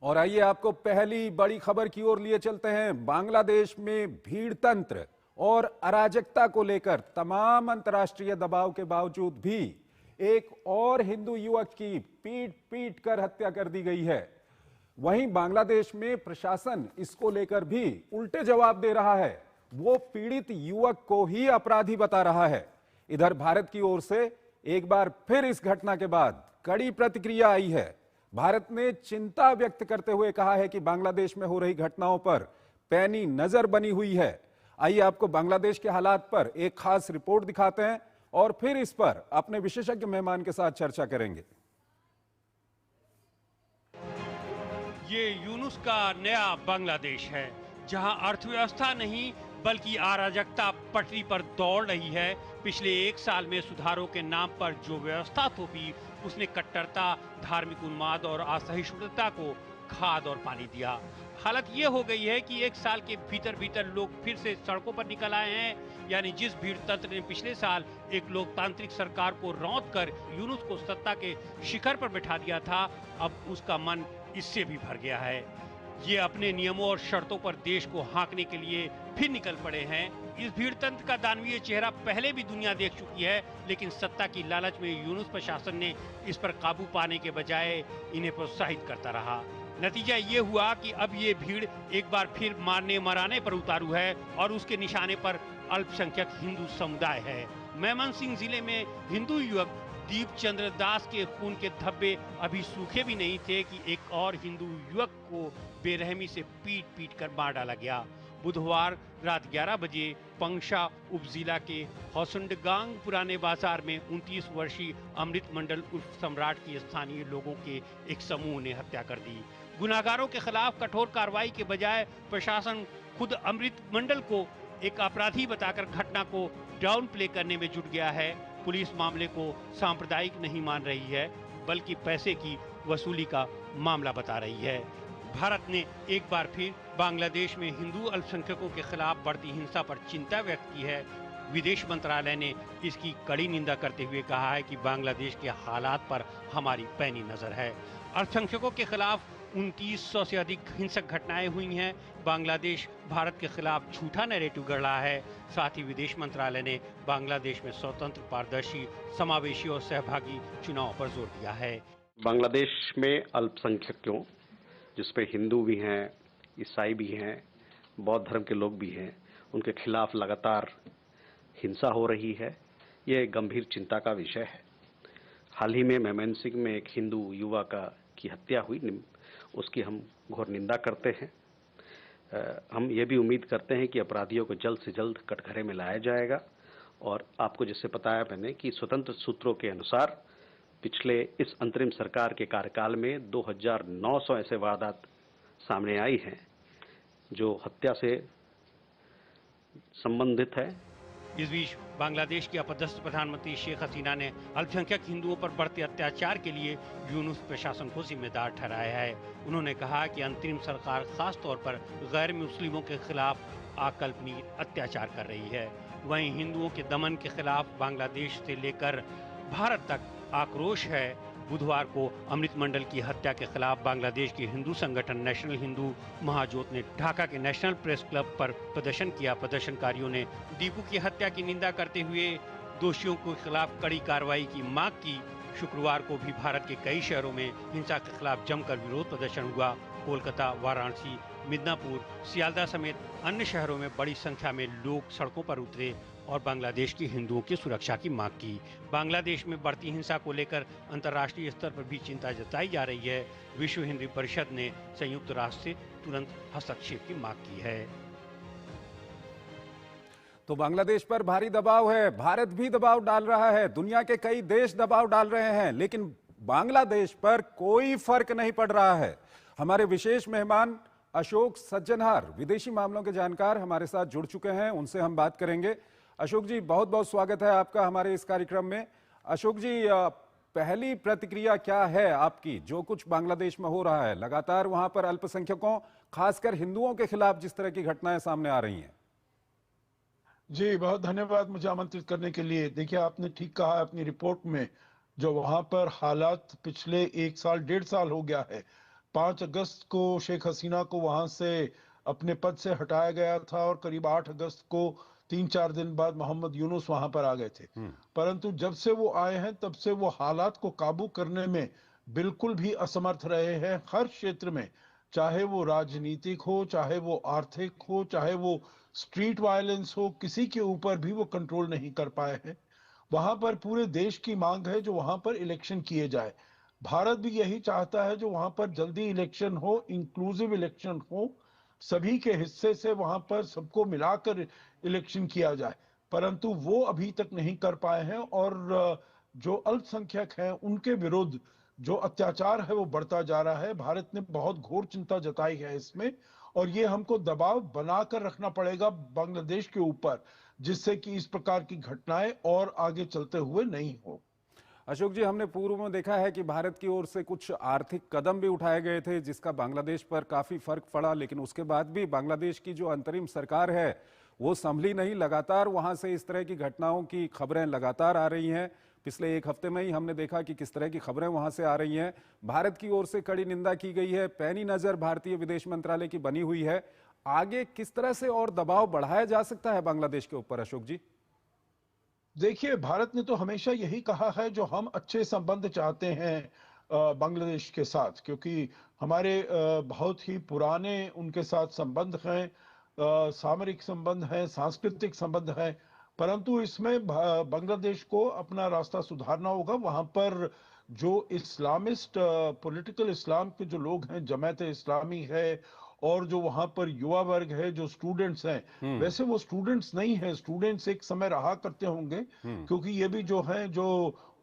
और आइए आपको पहली बड़ी खबर की ओर लिए चलते हैं। बांग्लादेश में भीड़ तंत्र और अराजकता को लेकर तमाम अंतर्राष्ट्रीय दबाव के बावजूद भी एक और हिंदू युवक की पीट पीट कर हत्या कर दी गई है। वहीं बांग्लादेश में प्रशासन इसको लेकर भी उल्टे जवाब दे रहा है। वो पीड़ित युवक को ही अपराधी बता रहा है। इधर भारत की ओर से एक बार फिर इस घटना के बाद कड़ी प्रतिक्रिया आई है। भारत ने चिंता व्यक्त करते हुए कहा है कि बांग्लादेश में हो रही घटनाओं पर पैनी नजर बनी हुई है। आइए आपको बांग्लादेश के हालात पर एक खास रिपोर्ट दिखाते हैं और फिर इस पर अपने विशेषज्ञ मेहमान के साथ चर्चा करेंगे। ये यूनुस का नया बांग्लादेश है, जहां अर्थव्यवस्था नहीं बल्कि अराजकता पटरी पर दौड़ रही है। पिछले एक साल में सुधारों के नाम पर जो व्यवस्था थोपी, उसने कट्टरता, धार्मिक उन्माद और असहिष्णुता को खाद और पानी दिया। हालत ये हो गई है कि एक साल के भीतर भीतर लोग फिर से सड़कों पर निकल आए हैं। यानी जिस भीड़ तंत्र ने पिछले साल एक लोकतांत्रिक सरकार को रौंद कर यूनुस को सत्ता के शिखर पर बैठा दिया था, अब उसका मन इससे भी भर गया है। ये अपने नियमों और शर्तों पर देश को हाँकने के लिए फिर निकल पड़े हैं। इस भीड़ तंत्र का दानवीय चेहरा पहले भी दुनिया देख चुकी है, लेकिन सत्ता की लालच में यूनुस प्रशासन ने इस पर काबू पाने के बजाय इन्हें प्रोत्साहित करता रहा। नतीजा ये हुआ कि अब ये भीड़ एक बार फिर मारने मराने पर उतारू है और उसके निशाने पर अल्पसंख्यक हिंदू समुदाय है। मेमनसिंह जिले में हिंदू युवक दीप चंद्र दास के खून के धब्बे अभी सूखे भी नहीं थे कि एक और हिंदू युवक को बेरहमी से पीट पीट कर मार डाला गया। बुधवार रात 11 बजे पंगशा उपजिला के हौसुंडगांग पुराने बाजार में 29 वर्षीय अमृत मंडल उर्फ सम्राट की स्थानीय लोगों के एक समूह ने हत्या कर दी। गुनाहगारों के खिलाफ कठोर कार्रवाई के बजाय प्रशासन खुद अमृत मंडल को एक अपराधी बताकर घटना को डाउन प्ले करने में जुट गया है। पुलिस मामले को सांप्रदायिक नहीं मान रही है, बल्कि पैसे की वसूली का मामला बता रही है। भारत ने एक बार फिर बांग्लादेश में हिंदू अल्पसंख्यकों के खिलाफ बढ़ती हिंसा पर चिंता व्यक्त की है। विदेश मंत्रालय ने इसकी कड़ी निंदा करते हुए कहा है कि बांग्लादेश के हालात पर हमारी पैनी नजर है। अल्पसंख्यकों के खिलाफ 2900 से अधिक हिंसक घटनाएं हुई हैं। बांग्लादेश भारत के खिलाफ झूठा नैरेटिव गढ़ रहा है। साथ ही विदेश मंत्रालय ने बांग्लादेश में स्वतंत्र, पारदर्शी, समावेशी और सहभागी चुनाव पर जोर दिया है। बांग्लादेश में अल्पसंख्यकों, जिसपे हिंदू भी हैं, ईसाई भी हैं, बौद्ध धर्म के लोग भी हैं, उनके खिलाफ लगातार हिंसा हो रही है। ये एक गंभीर चिंता का विषय है। हाल ही में मेमनसिंह में एक हिंदू युवा की हत्या हुई, उसकी हम घोर निंदा करते हैं। हम ये भी उम्मीद करते हैं कि अपराधियों को जल्द से जल्द कटघरे में लाया जाएगा। और आपको जैसे बताया मैंने कि स्वतंत्र सूत्रों के अनुसार पिछले इस अंतरिम सरकार के कार्यकाल में 2900 ऐसे वारदात सामने आई हैं जो हत्या से संबंधित है। इस बीच बांग्लादेश की अपदस्थ प्रधानमंत्री शेख हसीना ने अल्पसंख्यक हिंदुओं पर बढ़ते अत्याचार के लिए यूनुस प्रशासन को जिम्मेदार ठहराया है। उन्होंने कहा कि अंतरिम सरकार खास तौर पर गैर मुस्लिमों के खिलाफ अकल्पनीय अत्याचार कर रही है। वहीं हिंदुओं के दमन के खिलाफ बांग्लादेश से लेकर भारत तक आक्रोश है। बुधवार को अमृत मंडल की हत्या के खिलाफ बांग्लादेश के हिंदू संगठन नेशनल हिंदू महाजोत ने ढाका के नेशनल प्रेस क्लब पर प्रदर्शन किया। प्रदर्शनकारियों ने दीपू की हत्या की निंदा करते हुए दोषियों के खिलाफ कड़ी कार्रवाई की मांग की। शुक्रवार को भी भारत के कई शहरों में हिंसा के खिलाफ जमकर विरोध प्रदर्शन हुआ। कोलकाता, वाराणसी, मिदनापुर, सियालदह समेत अन्य शहरों में बड़ी संख्या में लोग सड़कों पर उतरे और बांग्लादेश के हिंदुओं की सुरक्षा की मांग की। बांग्लादेश में बढ़ती हिंसा को लेकर अंतर्राष्ट्रीय स्तर पर भी चिंता जताई जा रही है। विश्व हिंदू परिषद ने संयुक्त राष्ट्र से तुरंत हस्तक्षेप की मांग की है। तो बांग्लादेश पर भारी दबाव है, भारत भी दबाव डाल रहा है, दुनिया के कई देश दबाव डाल रहे हैं, लेकिन बांग्लादेश पर कोई फर्क नहीं पड़ रहा है। हमारे विशेष मेहमान अशोक सज्जनहार, विदेशी मामलों के जानकार, हमारे साथ जुड़ चुके हैं। उनसे हम बात करेंगे। अशोक जी, बहुत बहुत स्वागत है आपका हमारे इस कार्यक्रम में। अशोक जी, पहली प्रतिक्रिया क्या है आपकी जो कुछ बांग्लादेश में हो रहा है? लगातार वहां पर अल्पसंख्यकों, खासकर हिंदुओं के खिलाफ जिस तरह की घटनाएं सामने आ रही हैं। जी, बहुत धन्यवाद मुझे आमंत्रित करने के लिए। देखिए, आपने ठीक कहा अपनी रिपोर्ट में, जो वहां पर हालात पिछले 1 साल 1.5 साल हो गया है, 5 अगस्त को शेख हसीना को वहां से अपने पद से हटाया गया था और करीब 8 अगस्त को 3-4 दिन बाद मोहम्मद यूनुस वहां पर आ गए थे। परंतु जब से वो आए हैं तब से वो हालात को काबू करने में बिल्कुल भी असमर्थ रहे हैं। हर क्षेत्र में, चाहे वो राजनीतिक हो, चाहे वो आर्थिक हो, चाहे वो स्ट्रीट वायलेंस हो, किसी के ऊपर भी वो कंट्रोल नहीं कर पाए हैं। वहां पर पूरे देश की मांग है जो वहां पर इलेक्शन किए जाए। भारत भी यही चाहता है जो वहां पर जल्दी इलेक्शन हो, इंक्लूसिव इलेक्शन हो, सभी के हिस्से से वहां पर सबको मिलाकर इलेक्शन किया जाए। परंतु वो अभी तक नहीं कर पाए हैं और जो अल्पसंख्यक हैं उनके विरुद्ध जो अत्याचार है वो बढ़ता जा रहा है। भारत ने बहुत घोर चिंता जताई है इसमें, और ये हमको दबाव बनाकर रखना पड़ेगा बांग्लादेश के ऊपर, जिससे कि इस प्रकार की घटनाएं और आगे चलते हुए नहीं हो। अशोक जी, हमने पूर्व में देखा है कि भारत की ओर से कुछ आर्थिक कदम भी उठाए गए थे जिसका बांग्लादेश पर काफी फर्क पड़ा, लेकिन उसके बाद भी बांग्लादेश की जो अंतरिम सरकार है वो संभली नहीं। लगातार वहां से इस तरह की घटनाओं की खबरें लगातार आ रही हैं। पिछले एक हफ्ते में ही हमने देखा कि किस तरह की खबरें वहां से आ रही हैं। भारत की ओर से कड़ी निंदा की गई है, पैनी नजर भारतीय विदेश मंत्रालय की बनी हुई है। आगे किस तरह से और दबाव बढ़ाया जा सकता है बांग्लादेश के ऊपर, अशोक जी? देखिए, भारत ने तो हमेशा यही कहा है जो हम अच्छे संबंध चाहते हैं बांग्लादेश के साथ, क्योंकि हमारे बहुत ही पुराने उनके साथ संबंध हैं, सामरिक संबंध हैं, सांस्कृतिक संबंध हैं। परंतु इसमें बांग्लादेश को अपना रास्ता सुधारना होगा। वहां पर जो इस्लामिस्ट पॉलिटिकल इस्लाम के जो लोग हैं, जमात इस्लामी है, और जो वहां पर युवा वर्ग है, जो स्टूडेंट्स हैं, वैसे वो स्टूडेंट्स नहीं है, स्टूडेंट्स एक समय रहा करते होंगे, क्योंकि ये भी जो है, जो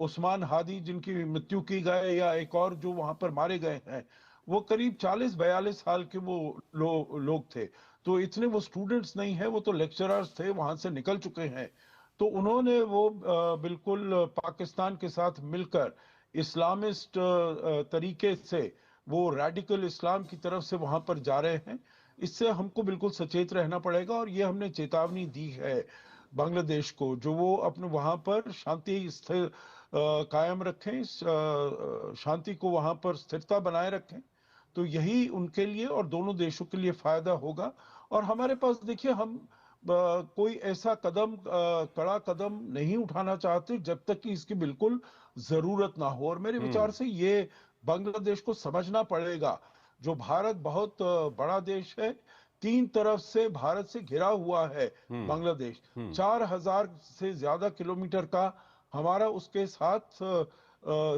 उस्मान हादी जिनकी मृत्यु की गए, या एक और जो वहां पर मारे गए हैं, वो करीब 40-42 साल के वो लोग थे। तो इतने वो स्टूडेंट्स नहीं है, वो तो लेक्चरर्स थे, वहां से निकल चुके हैं। तो उन्होंने वो बिल्कुल पाकिस्तान के साथ मिलकर इस्लामिस्ट तरीके से वो रेडिकल इस्लाम की तरफ से वहां पर जा रहे हैं। इससे हमको बिल्कुल सचेत रहना पड़ेगा, और ये हमने चेतावनी दी है बांग्लादेश को, जो वो अपने वहां पर शांति स्थिर कायम रखें, शांति को वहां पर स्थिरता बनाए रखें। तो यही उनके लिए और दोनों देशों के लिए फायदा होगा। और हमारे पास देखिए, हम कोई ऐसा कदम, कड़ा कदम नहीं उठाना चाहते जब तक कि इसकी बिल्कुल जरूरत ना हो। और मेरे विचार से ये बांग्लादेश को समझना पड़ेगा, जो भारत बहुत बड़ा देश है, 3 तरफ से भारत से घिरा हुआ है बांग्लादेश, 4000 से ज्यादा किलोमीटर का हमारा उसके साथ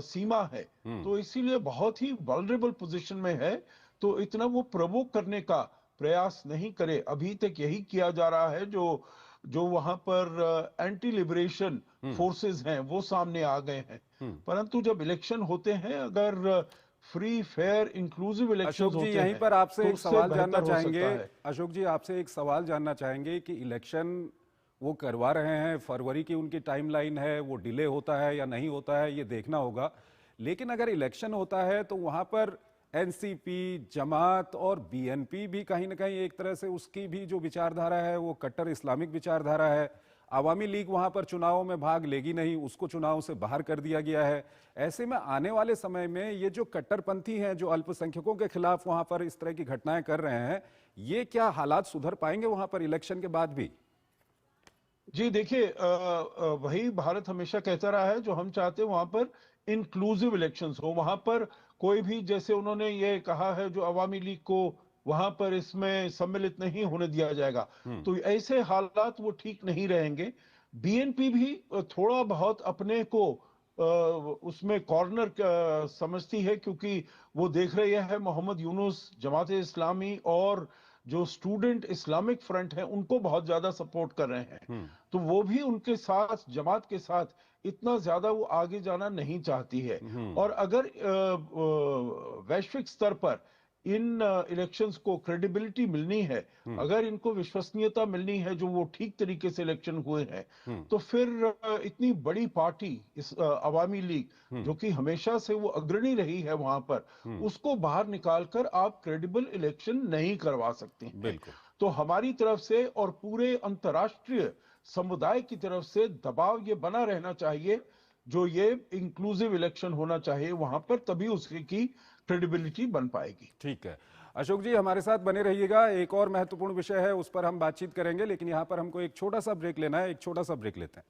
सीमा है। तो इसीलिए बहुत ही वल्नरेबल पोजीशन में है। तो इतना वो प्रवोक करने का प्रयास नहीं करे। अभी तक यही किया जा रहा है, जो वहां पर एंटी लिबरेशन फोर्सेस हैं वो सामने आ गए हैं। परंतु जब इलेक्शन होते हैं, अगर free fair inclusive election Ashok ji, होते यहीं हैं, पर आपसे तो एक उससे सवाल जानना बेहतर हो चाहेंगे। सकता है। अशोक जी, आपसे एक सवाल जानना चाहेंगे कि इलेक्शन वो करवा रहे हैं, फरवरी की उनकी टाइमलाइन है, वो डिले होता है या नहीं होता है ये देखना होगा। लेकिन अगर इलेक्शन होता है तो वहां पर एनसीपी, जमात और बीएनपी भी कहीं ना कहीं एक तरह से उसकी भी जो विचारधारा है वो कट्टर इस्लामिक विचारधारा है। आवामी लीग वहां पर चुनावों में भाग लेगी नहीं, उसको चुनाव से बाहर कर दिया गया है। ऐसे में आने वाले समय में ये जो कट्टरपंथी हैं, जो अल्पसंख्यकों के खिलाफ वहां पर इस तरह की घटनाएं कर रहे हैं, ये क्या हालात सुधर पाएंगे वहां पर इलेक्शन के बाद भी? जी देखिए, वही भारत हमेशा कहता रहा है, जो हम चाहते हैं वहां पर इंक्लूसिव इलेक्शंस हो। वहां पर कोई भी, जैसे उन्होंने ये कहा है, जो अवामी लीग को वहां पर इसमें सम्मिलित नहीं होने दिया जाएगा, तो ऐसे हालात वो ठीक नहीं रहेंगे। बीएनपी भी थोड़ा बहुत अपने को उसमें कॉर्नर समझती है, क्योंकि वो देख रही है मोहम्मद यूनुस, जमात इस्लामी और जो स्टूडेंट इस्लामिक फ्रंट है उनको बहुत ज्यादा सपोर्ट कर रहे हैं। तो वो भी उनके साथ, जमात के साथ इतना ज्यादा वो आगे जाना नहीं चाहती है। और अगर वैश्विक स्तर पर इन इलेक्शंस को क्रेडिबिलिटी मिलनी है, अगर इनको विश्वसनीयता मिलनी है, जो वो ठीक तरीके से इलेक्शन हुए हैं, तो फिर इतनी बड़ी पार्टी, इस अवामी लीग, जो कि हमेशा से वो अग्रणी रही है वहां पर, उसको बाहर निकालकर आप क्रेडिबल इलेक्शन नहीं करवा सकते हैं। तो हमारी तरफ से और पूरे अंतर्राष्ट्रीय समुदाय की तरफ से दबाव ये बना रहना चाहिए, जो ये इंक्लूसिव इलेक्शन होना चाहिए वहां पर, तभी उसकी क्रेडिबिलिटी बन पाएगी। ठीक है, अशोक जी हमारे साथ बने रहिएगा। एक और महत्वपूर्ण विषय है, उस पर हम बातचीत करेंगे, लेकिन यहाँ पर हमको एक छोटा सा ब्रेक लेना है। एक छोटा सा ब्रेक लेते हैं।